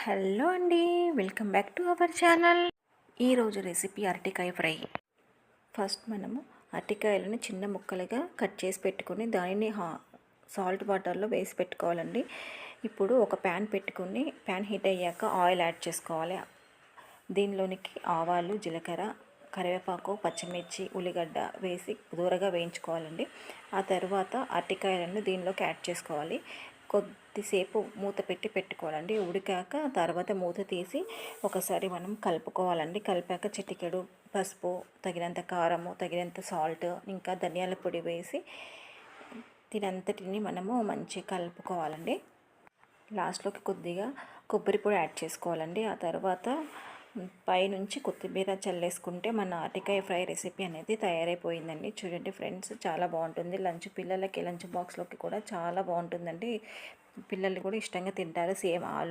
Hello అండి, welcome back to our channel. ఈరోజు recipe అరటికాయ ఫ్రై. ఫస్ట్ మనము అరటికాయలను చిన్న ముక్కలుగా కట్ చేసి పెట్టుకొని దానిని సాల్ట్ వాటర్లో వేసి పెట్టుకోవాలండి. ఇప్పుడు ఒక ప్యాన్ పెట్టుకొని ప్యాన్ హీట్ అయ్యాక ఆయిల్ యాడ్ చేసుకోవాలి. దీనిలోనికి ఆవాలు, జీలకర్ర, కరివేపాకు, పచ్చిమిర్చి, ఉల్లిగడ్డ వేసి దూరగా వేయించుకోవాలండి. ఆ తర్వాత అరటికాయలను దీనిలోకి యాడ్ చేసుకోవాలి. కొద్దిసేపు మూత పెట్టి పెట్టుకోవాలండి. ఉడికాక తర్వాత మూత తీసి ఒకసారి మనం కలుపుకోవాలండి. కలిపాక చిటికెడు పసుపు, తగినంత కారము, తగినంత సాల్ట్, ఇంకా ధనియాల పొడి వేసి దీనంతటిని మనము మంచిగా కలుపుకోవాలండి. లాస్ట్లోకి కొద్దిగా కొబ్బరి పొడి యాడ్ చేసుకోవాలండి. ఆ తర్వాత పైనుంచి కొత్తిమీర చల్లేసుకుంటే మన అరటికాయ ఫ్రై రెసిపీ అనేది తయారైపోయిందండి. చూడండి ఫ్రెండ్స్, చాలా బాగుంటుంది. పిల్లలకి లంచ్ బాక్స్లోకి కూడా చాలా బాగుంటుందండి. పిల్లలు కూడా ఇష్టంగా తింటారు. సేమ్ ఆలు